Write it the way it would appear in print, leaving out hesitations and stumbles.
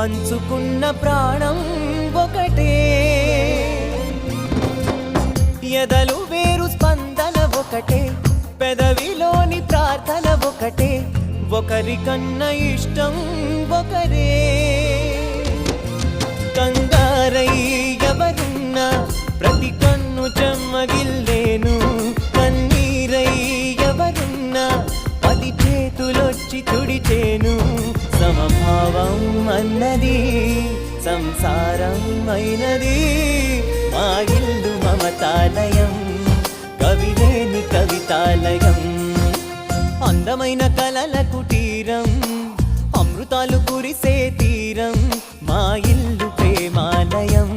పంచుకున్న ప్రాణం ఒకటే, ఎదలు వేరు స్పందన ఒకటే, పెదవిలోని ప్రార్థన ఒకటే, ఒకరికన్నా ఇష్టం ఒకరే. కంగారై ఎవరున్నా ప్రతి కన్ను చెమ్మగిల్లేను, కన్నీరై ఎవరున్నా 10 చేతులొచ్చి తుడిచేను. సమభావం అన్నది సంసారం అయినది, మా ఇల్లు మమతాలయం, కవిలేని కవితాలయం. అందమైన కలల కుటీరం, అమృతాలు కురిసే తీరం, మా ఇల్లు ప్రేమాలయం.